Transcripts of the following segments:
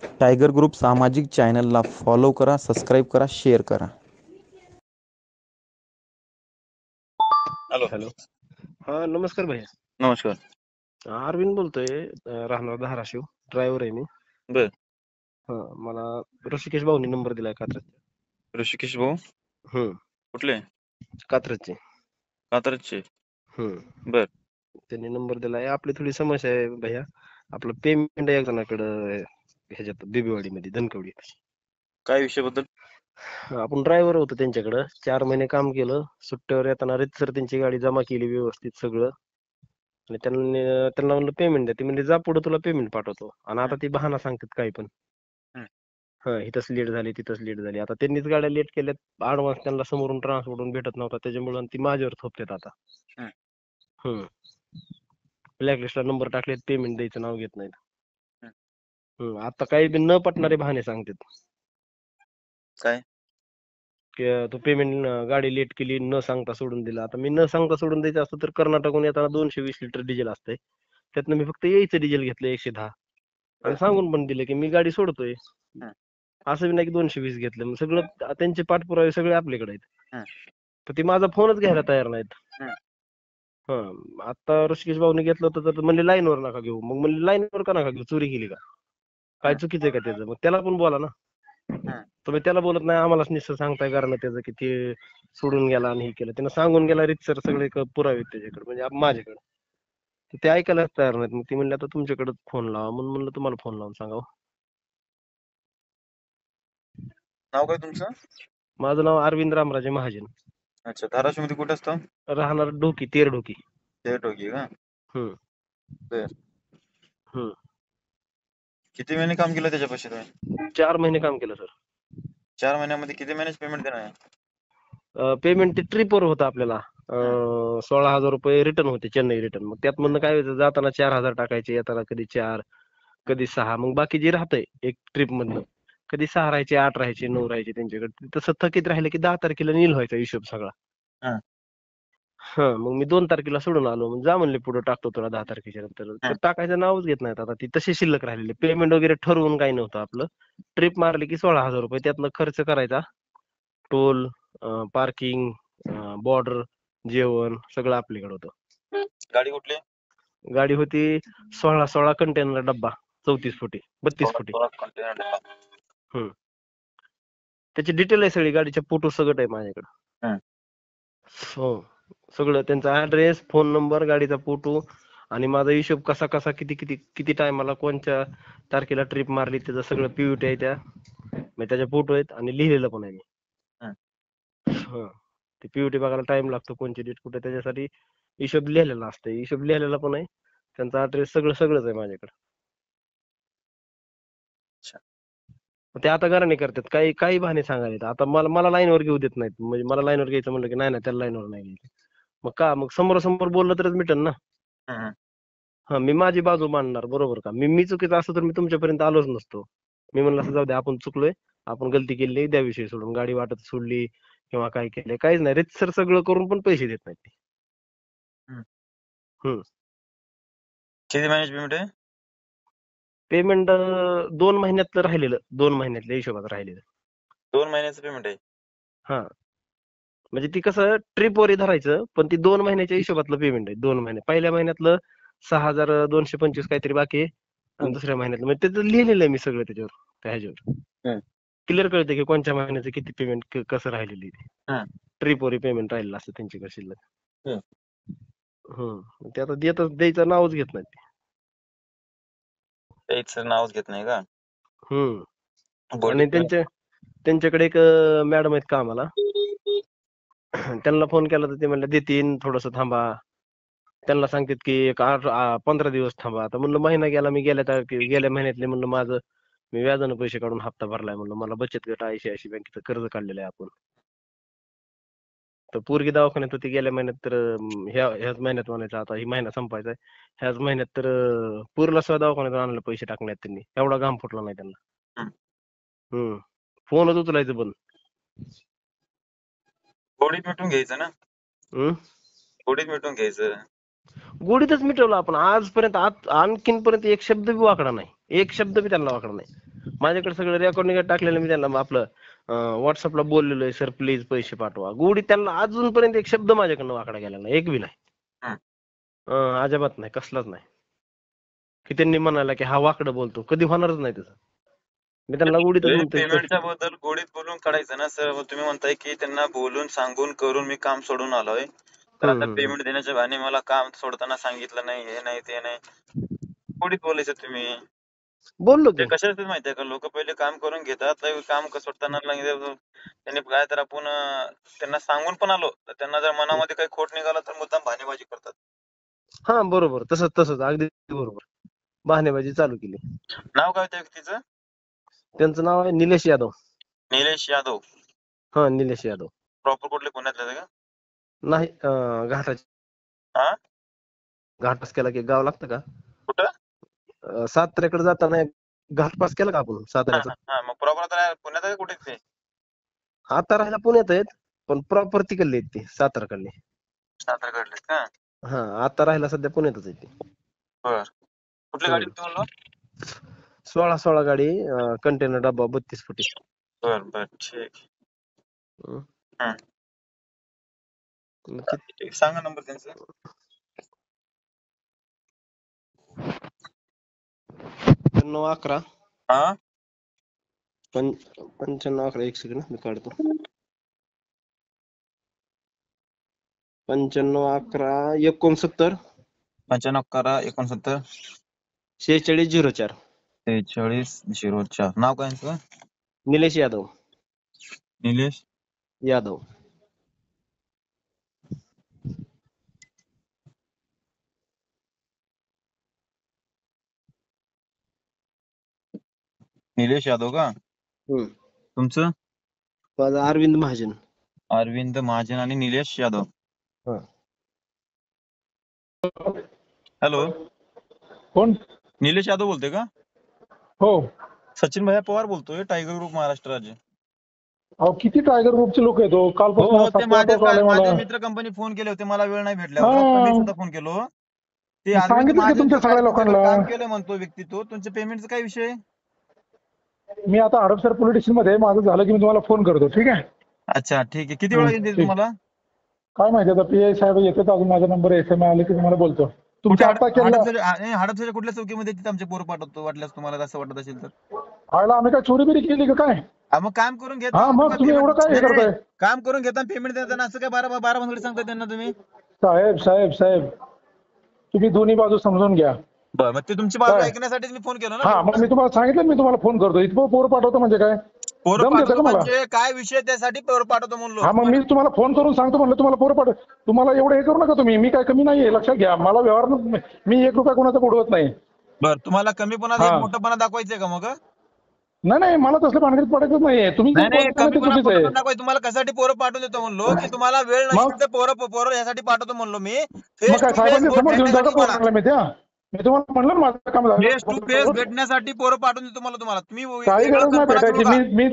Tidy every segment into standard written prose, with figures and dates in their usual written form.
Tiger group सामाजिक चॅनलला follow करा, सबस्क्राईब करा, शेअर करा. हॅलो. हॅलो. हा नमस्कार भैया. नमस्कार. अरविंद बोलतोय, राहणार धाराशिव. ड्रायव्हर आहे मी. बर. हा मला ऋषिकेश भाऊनी नंबर दिलाय कात्रजचे. ऋषिकेश भाऊ कुठले? कात्रजचे. कात्रजचे. हम्म बर. त्यांनी नंबर दिलाय. आपली थोडी समस्या आहे भैया. आपलं पेमेंट एक जणाकडं ह्याच्यात बिबीवाडीमध्ये धनकवडी. काय विषयाबद्दल? आपण ड्रायव्हर होतो त्यांच्याकडं. 4 महिने काम केलं. सुट्ट्यावर येताना रीतसर त्यांची गाडी जमा केली व्यवस्थित सगळं. आणि त्यांना म्हणलं पेमेंट द्या. ते म्हणजे जा पुढे तुला पेमेंट पाठवतो. आणि आता ती बहाणा सांगतात काही पण. हं. हा इथंच लेट झाली, तिथंच लेट झाली. आता त्यांनीच गाड्या लेट केल्यात. ऍडव्हान्स त्यांना समोरून ट्रान्सपोर्टून भेटत नव्हता, त्याच्यामुळे ती माझ्यावर थोपतात आता. हं. ब्लॅकलिस्टला नंबर टाकलेत, पेमेंट द्यायचं नाव घेत नाहीत. हं. आता काही बी न पटणारे बहाणे सांगतात. काय? की तू पेमेंट गाडी लेट केली, न सांगता सोडून दिला. आता मी न सांगता सोडून द्यायचं असतं तर कर्नाटकहून येताना 220 लिटर डिझेल असतंय. त्यातनं मी फक्त यायचं डिझेल घेतलं 110 आणि बर. सांगून पण दिलं की मी गाडी सोडतोय. हं. असं बी नाही की 220 घेतलं. मग सगळं त्यांचे पाठपुरावे सगळे आपल्याकडे आहेत. हं. तर ते माझा फोनच घ्यायला तयार नाहीत. हं. आता ऋषिकेश भाऊने घेतलं होतं तर म्हणले लाईनवर नका घेऊ. मग म्हणले लाईनवर का नका घेऊ, चोरी केली का? काय हं. चुकीचं आहे का त्याचं? मग त्याला पण बोला ना. हं. तुम्ही त्याला बोलत नाही, आम्हालाच नुसतं सांगताय कारण त्याचं की ते सोडून गेला आणि हे केलं. त्यानं सांगून गेला रीतसर सगळे पुरावे आहेत त्याच्याकडे, म्हणजे माझ्याकडे. तर ते ऐकायलाच तयार नाहीत. मग ते म्हणले आता तुमच्याकडे फोन लावा, म्हणून म्हणलं तुम्हाला फोन लावून सांगावं. नाव काय तुमचं? माझं नाव अरविंद रामराजे महाजन. अच्छा. धाराशिव मध्ये कुठे असतं? राहणार ढोकी, तेर ढोकी. ते टोकी का? हम्म बर. हम्म किती महिने काम केलं त्याच्यापाशी तुम्ही? 4 महिने काम केलं सर. 4 महिन्यामध्ये किती महिन्याचे पेमेंट देणार आहे? पेमेंट ते ट्रिपवर होतं आपल्याला. हं. 16,000 रुपये रिटर्न होते, चेन्नई रिटर्न. मग त्यात म्हणणं काय व्हायचं, जाताना 4,000 टाकायचे, येताना कधी 4, कधी 6. मग बाकी जे राहतंय एक ट्रिप मधलं, कधी 6 राहायचे, 8 राहायचे, 9 राहायचे त्यांच्याकडे. तसं थकीत राहिलं की 10 तारखेला नील व्हायचा हिशोब सगळा. हं. मग मी 2 तारखेला सोडून आलो. मग जा म्हणले पुढे टाकतो तुला 10 तारखेच्या नंतर. तर हं. टाकायचं नावच घेत नाहीत. आता ती तशी शिल्लक राहिलेली. पेमेंट वगैरे ठरवून काही नव्हतं आपलं. ट्रिप मारली की 16,000 रुपये त्यातनं खर्च करायचा. टोल, पार्किंग, बॉर्डर, जेवण सगळं आपल्याकडे होतं. गाडी कुठली? गाडी होती 16 कंटेनर डब्बा, 34 फुटी, 32 फुटी. कंटेनर डब्बा. हम्म त्याची डिटेल आहे सगळी, गाडीच्या फोटो सगळं आहे माझ्याकडे. हं. हो सगळं, त्यांचा ऍड्रेस, फोन नंबर, गाडीचा फोटो आणि माझा हिशोब कसा कसा किती किती किती टायमाला कोणत्या तारखेला ट्रिप मारली त्याचं सगळं पीयूटी आहे त्या. मग त्याचे फोटो आहेत आणि लिहिलेलं पण आहे मी. हं. ते पीयूटी बघायला टाइम लागतो, कोणची डेट कुठे, त्याच्यासाठी हिशोब लिहिलेला असतं. हिशोब लिहिलेला पण आहे, त्यांचा ऍड्रेस सगळंच आहे माझ्याकडे. अच्छा. ते आता घराने करतात, काही काही बहाणे सांगायला. आता मला लाईनवर घेऊ देत नाहीत. म्हणजे मला लाईनवर घ्यायचं म्हणलं की नाही त्याला लाईनवर नाही घ्यायचं. मग समोरासमोर बोललं तरच मिटेल ना. हं. मी माझी बाजू मांडणार, बरोबर का? मी चुकीचं असतो तर मी तुमच्यापर्यंत आलोच नसतो. मी म्हणलं असं जाऊ दे, आपण चुकलोय, आपण गलती केली, द्या विषय सोडून. गाडी वाटत सोडली किंवा काय केलंय, काहीच नाही. रीतसर सगळं करून पण पैसे देत नाहीत ते. हं. हम्म किती महिन्याची पेमेंट आहे? पेमेंट 2 महिन्यातलं राहिलेलं, 2 महिन्यातल्या हिशोबात राहिलेलं. 2 महिन्याचं पेमेंट आहे. हा म्हणजे ती कसं ट्रिपवर धरायचं, पण ती 2 महिन्याच्या हिशोबातलं पेमेंट आहे. 2 महिने, पहिल्या महिन्यातलं 6,225 काहीतरी बाकी आहे, आणि दुसऱ्या महिन्यातलं म्हणजे त्याचं लिहिलेलं आहे मी सगळं त्याच्यावर, त्या ह्याच्यावर हं. क्लिअर कळतं की कोणत्या महिन्याचं किती पेमेंट कसं राहिलेलं आहे. हं. ट्रिपवर पेमेंट राहिलेलं असतं त्यांच्याकडे शिल्लक. हं. ते आता द्यायचं नावच घेत नाहीत ते. त्याचं नावच घेत नाही का? आणि त्यांच्याकडे एक मॅडम आहेत कामाला. त्यांना फोन केला तर ते म्हणले देतीन, थोडस थांबा. त्यांना सांगतात की एक 15 दिवस थांबा. आता म्हणलं महिना गेला, मी गेल्या महिन्यातले म्हणलं माझं मी व्याजानं पैसे काढून हप्ता भरलाय. म्हणलं मला बचत गट ICICI बँकेचं कर्ज काढलेलं आहे आपण. तर पोरगी दवाखान्यात होती गेल्या महिन्यात, तर ह्याच महिन्यात म्हणायचं आता ही महिना संपायचा आहे, ह्याच महिन्यात तर पूरला सुद्धा दवाखान्यात आणलं पैसे टाकण्यात त्यांनी. एवढा घाम फुटला नाही त्यांना. फोनच उचलायचं बंद. गोडीत मिटून घ्यायचं ना. गोडीत मिटून घ्यायचं. गोडीतच मिटवलं आपण आजपर्यंत. आणखीनपर्यंत एक शब्द बी वाकडा नाही, एक शब्द बी त्यांना वाकडा नाही. माझ्याकडे सगळं रेकॉर्डिंग टाकलेलं मी त्यांना आपलं व्हॉट्सअपला बोललेलो आहे, सर प्लीज पैसे पाठवा. गोडी त्यांना अजूनपर्यंत एक शब्द माझ्याकडनं वाकडा गेला नाही, एक बी नाही. अजिबात नाही, कसलाच नाही. की त्यांनी म्हणाला की हा वाकडं बोलतो, कधी होणारच नाही तसं. मी त्यांना गोडीतच म्हणतोय पेमेंटच्या बद्दल गोडीत बोलून काढायचं ना सर. तुम्ही म्हणताय की त्यांना बोलून सांगून करून मी काम सोडून आलोय, तर आता पेमेंट देण्याच्या भाने मला काम सोडताना सांगितलं नाही, हे नाही ते नाही. गोडीत बोलायचं तुम्ही. बोललो ते की. कशाच माहितीये का, लोक पहिले काम करून घेतात, काम सोडताना त्यांनी काय तर आपण त्यांना सांगून पण आलो तर त्यांना जर मनामध्ये काही खोट निघाला तर मुद्दाम भानेबाजी करतात. हा बरोबर, तसंच अगदी बरोबर. बहाणेबाजी चालू केली. नाव काय त्या व्यक्तीचं? त्यांचं नाव आहे निलेश यादव. निलेश यादव. हा, निलेश यादव. प्रॉपर कुठले, पुण्यातले का? नाही, घाटाचे. हा, घाट पास केला की गाव लागतं का? कुठं? साताऱ्याकडे जाताना घाट पास केला का आपण साताऱ्याचा? हा, मग प्रॉपर आता पुण्यात आहे कुठे ते? आता राहायला पुण्यात आहेत, पण प्रॉपर तिकडले आहेत ते, साताराकडले. सातारकडले का? हा, आता राहायला सध्या पुण्यातच आहे ते. बर. कुठली गाडी होती म्हणलो? 16 गाडी, कंटेनर डब्बा 32 फुटी. बर बर, ठीक. ठीक, सांगा नंबर त्यांचा. 9511. हा, 9511, एक सेकंड मी काढतो. 9511 69 9511 4604. 4604. नाव काय यांचं? निलेश यादव. निलेश यादव. निलेश यादव का? तुमचं? माझं अरविंद महाजन. अरविंद महाजन आणि निलेश यादव. हॅलो, कोण? निलेश यादव बोलतोय का? हो. सचिन भैया पवार बोलतोय, टायगर ग्रुप महाराष्ट्र राज्य. अहो किती टायगर ग्रुपचे लोक आहेत हो. कालपासून ते माझे मित्र कंपनी फोन केले होते, मला वेळ नाही भेटल्यावर मी सुद्धा फोन केलो. ते सांगितलं की तुमच्या सगळ्या लोकांना काम केलं म्हणतो व्यक्ती तो. तुमच्या पेमेंटचा काय विषय? मी आता हडपसर पोलीस स्टेशन मध्ये, माझं झालं की मी तुम्हाला फोन करतो, ठीक आहे? अच्छा, ठीक आहे. किती वेळ येईल तुम्हाला? काय माहिती, आता पीआय साहेब येतात, अजून माझा नंबर एसएमआय आले की तुम्हाला बोलतो. तुमच्या आता केलं हडपसरच्या कुठल्या चौकीमध्ये आमचे पोरं पाठवतो, वाटल्यास तुम्हाला असं वाटत असेल तर? आयला आम्ही काय चोरी बिरी केली का काय? मग काम करून घेत, हा, मग तुम्ही एवढं काय हे करताय? काम करून घेता पेमेंट देताना असं काय बारा भानगडी सांगता त्यांना तुम्ही? साहेब तुम्ही दोन्ही बाजू समजून घ्या. बरं, मग ते तुमची बाजू ऐकण्यासाठीच मी फोन केला ना. हा, मग मी तुम्हाला सांगितलं, मी तुम्हाला फोन करतो. इथं पोरं पाठवतो म्हणजे काय? पोरं दम देता पाठवतो का मला? म्हणजे काय विषय, त्यासाठी पोरं पाठवतो म्हणलो. हा, मग मी तुम्हाला फोन करून सांगतो म्हणलं, तुम्हाला पोरं पाठव. तुम्हाला एवढं हे करू नका तुम्ही. मी काय कमी नाहीये, लक्षात घ्या. मला व्यवहार मी 1 रुपया कोणाचा बुडवत नाही. बरं, तुम्हाला कमीपणा मोठेपणा दाखवायचंय का मग? नाही, मला तसलं भानगडीत पडायचंच नाहीये. तुम्ही जे बोलताय ते चुकीचं आहे. तुम्हाला कशासाठी पोरं पाठवून देतो म्हणलो, की तुम्हाला वेळ नसेल तर पोरं यासाठी पाठवतो म्हणलो मी. मग काय साहेबांनी समोर घेऊन जाता पोरांना मी त्या? मी तुम्हाला म्हणलं ना माझं काम झालं. फेस टू फेस भेटण्यासाठी पोरं पाठवून देतो तुम्हाला. तुम्ही काही गरज नाही भेटायची.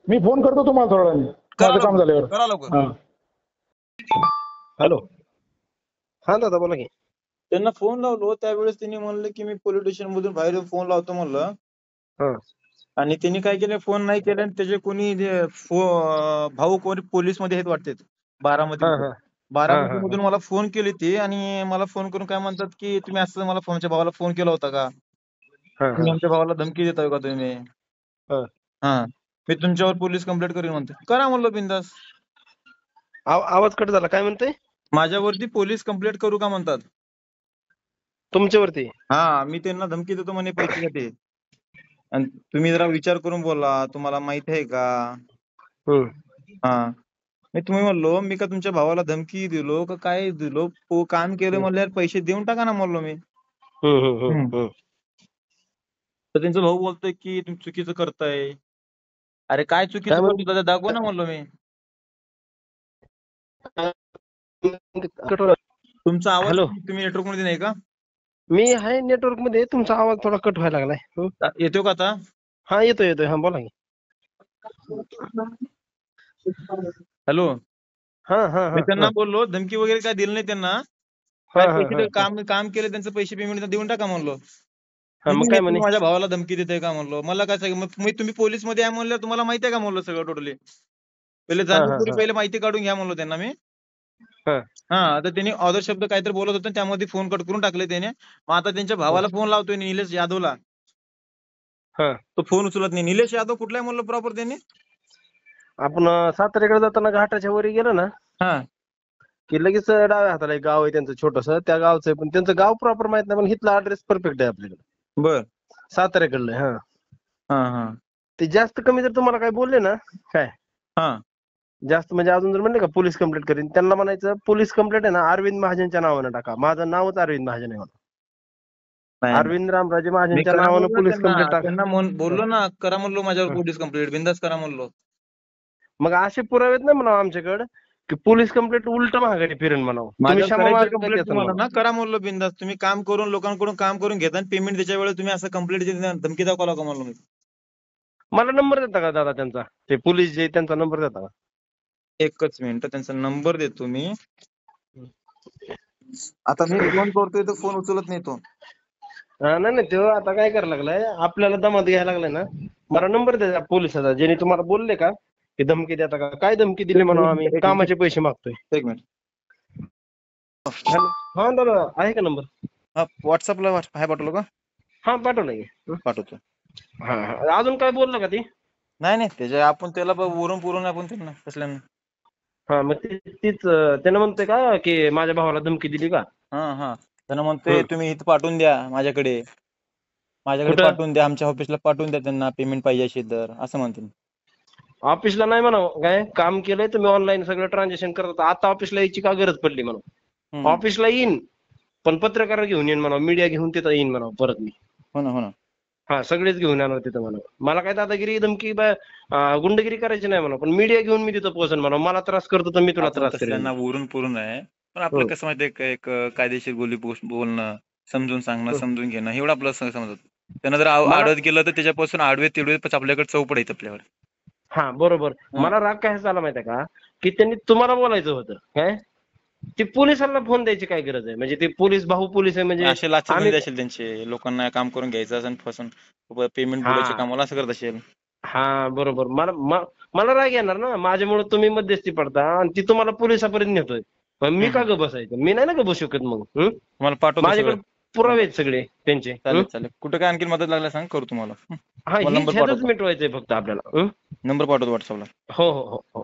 मी फोन करतो तुम्हाला थोड्या वेळाने, माझं काम झाल्यावर. करा लवकर. हॅलो. हा दादा बोला की. त्यांना फोन लावलो, त्यावेळेस त्यांनी म्हणलं की मी पोलीस स्टेशन मधून बाहेर फोन लावतो म्हणलं. आणि त्यांनी काय केलं, फोन नाही केलं. आणि त्याचे कोणी भाऊ कोणी पोलीस मध्ये आहेत वाटते, बारामती मधून मला फोन केली ती. आणि मला फोन करून काय म्हणतात की तुम्ही असं मला आमच्या भावाला फोन केला होता का, तुम्ही आमच्या भावाला धमकी देताय का तुम्ही? हा, मी तुमच्यावर पोलीस कंप्लेंट करीन म्हणते. करा म्हणलो बिंदास. आवाज कट झाला, काय म्हणते? माझ्यावरती पोलीस कंप्लेंट करू का म्हणतात तुमच्यावरती? हा, मी त्यांना धमकी देतो म्हणे पैशासाठी. आणि तुम्ही जरा विचार करून बोला, तुम्हाला माहित आहे का? हा, मी तुम्ही म्हणलो, मी का तुमच्या भावाला धमकी दिलो का काय दिलो? काम केलं म्हणल्यावर पैसे देऊन टाका ना म्हणलो मी. तर त्यांचा भाऊ बोलतोय की तुम्ही चुकीचं करताय. अरे काय चुकीचं करतो दाखवा ना म्हणलो मी. तुमचा आवाज, तुम्ही नेटवर्क मध्ये नाही का? मी आहे नेटवर्क मध्ये. तुमचा आवाज थोडा कट व्हायला लागलाय. येतो का आता? हा, येतोय. हा, बोला की. हॅलो. मी त्यांना बोललो, धमकी वगैरे काय दिलं नाही त्यांना. काम केलं, त्यांचं पैसे पेमेंट देऊन टाका म्हणलो. हा मग तुम्ही काय तुम्ही म्हणे? माझ्या भावाला धमकी देताय का म्हणलो. मला काय सांग, मग तुम्ही पोलीस मध्ये आहे म्हणलं तुम्हाला माहिती आहे का म्हणलं सगळं टोटली. पहिले हा जाणून हा तरी हा पहिले माहिती काढून घ्या म्हणलो त्यांना मी. हा हा तर त्यांनी ऑदर शब्द काहीतरी बोलत होते त्यामध्ये फोन कट करून टाकले त्याने. मग आता त्यांच्या भावाला फोन लावतोय निलेश यादवला. हा. तो फोन उचलत नाही. निलेश यादव कुठला आहे म्हणलं प्रॉपर त्यांनी? आपण साताऱ्याकडे जाताना घाटाच्या वरी गेलं ना हा की लगेच डाव्या हाताला एक गाव आहे त्यांचं छोटस, त्या गावचं आहे. पण त्यांचं गाव प्रॉपर माहित नाही, पण इथला ऍड्रेस परफेक्ट आहे आपल्याकडे बर साताऱ्याकडलं. हा हा हा ते जास्त कमी जर तुम्हाला काय बोलले ना काय हा जास्त म्हणजे अजून जर म्हणले का पोलीस कंप्लेंट करीन, त्यांना म्हणायचं पोलीस कंप्लेंट आहे ना अरविंद महाजनच्या नावानं टाका. माझं नावच अरविंद महाजन आहे म्हणा. नाही अरविंद रामराजे मी महाजनच्या करा नावानं म्हणलो पोलीस त्यांना कंप्लेंट टाका. त्यांना बोललो ना करा म्हणलो माझ्यावर पोलीस कंप्लेंट बिंदास करा म्हणलो. मग असे पुरावेत ना म्हणा आमच्याकडे की पोलीस कंप्लेंट उलट महागारी फिरेन म्हणावं. तुम्ही माझ्यावर क्षमा करायची मागा कंप्लेंट त्याचं तुम्हाला म्हणा. ना करा म्हणलो बिंदास. तुम्ही काम करून लोकांकडून काम करून घेता आणि पेमेंट त्याच्या वेळेस तुम्ही असं कंप्लेंट धमकी दाखवा का म्हणलो मी. मला नंबर देता का दादा त्यांचा, ते पोलीस जे त्यांचा नंबर देता का? एकच मिनिट त्यांचा नंबर देतो मी. आता मी फोन करतोय तर फोन उचलत नाही तो. नाही नाही, तो आता काय करायला लागलाय आपल्याला दमात घ्यायला लागलाय ना. मला नंबर द्या पोलिसाचा, ज्याने तुम्हाला बोलले का की धमकी देता का, काय धमकी दिली म्हणा आम्ही एक कामाचे पैसे मागतोय. एक मिनिट. हा दादा आहे का नंबर? हा व्हॉट्सअपला हाय पाठवलं का? हा पाठवलं की. पाठवतो. हा हा. अजून काय बोललं का ती? नाही नाही त्याच्या आपण त्याला वरून पुरून आपण त्यांना कसल्यानं. हा मग तीच त्यानं म्हणतोय का की माझ्या भावाला धमकी दिली का? हा हा त्यांना म्हणतोय तुम्ही इथं पाठवून द्या माझ्याकडे कुठं? पाठवून द्या आमच्या ऑफिसला पाठवून द्या त्यांना पेमेंट पाहिजे असेल तर असं म्हणते. ऑफिसला नाही म्हणा, काय काम केलंय तुम्ही ऑनलाईन सगळं ट्रान्झॅक्शन करत, आता ऑफिसला यायची का गरज पडली म्हणा. ऑफिसला येईन पण पत्रकार घेऊन येईन म्हणा, मीडिया घेऊन तिथं येईन म्हणा परत मी. हो ना हो ना. हा सगळेच घेऊन येणार तिथं म्हणा. मला काय दादागिरी धमकी गुंडगिरी करायची नाही म्हणा, पण मीडिया घेऊन मी तिथं पोहोचन म्हणा. मला त्रास करतो तर मी तुला आपण त्रास करेन. तसल्यांना वरून पुरून आहे पण आपलं कसं माहितीये का एक कायदेशीर बोलणं समजून सांगणं समजून घेणं एवढं आपलं समजत. त्यांना जर आडत गेलं तर त्याच्यापासून आडवे तिडवे आपल्याकडे चौपड येत आपल्याकडे. हा बरोबर. मला राग काय झाला माहितीये का की त्यांनी तुम्हाला बोलायचं होतं काय, ते पोलिसांना फोन द्यायची काय गरज आहे. म्हणजे ते पोलीस भाऊ पोलीस आहे म्हणजे असे लाचर असेल त्यांचे लोकांना काम करून घ्यायचं असेल फसून पेमेंट बुडायचे कामाला असं करत असेल. हा बरोबर. मला राग येणार ना, माझ्यामुळे तुम्ही मध्यस्थी पडता आणि ती तुम्हाला पोलिसापर्यंत नेतोय. पण मी का ग बसायचं, मी नाही ना ग बसू शकत मग. तुम्हाला पाठवतो माझ्याकडे पुरावे आहेत सगळे त्यांचे. चालेल चालेल. कुठे काय आणखी मदत लागल्या सांग करू तुम्हाला. हा हेच मिटवायचंय फक्त आपल्याला. नंबर पाठवतो व्हॉट्सअपला. हो हो हो हो.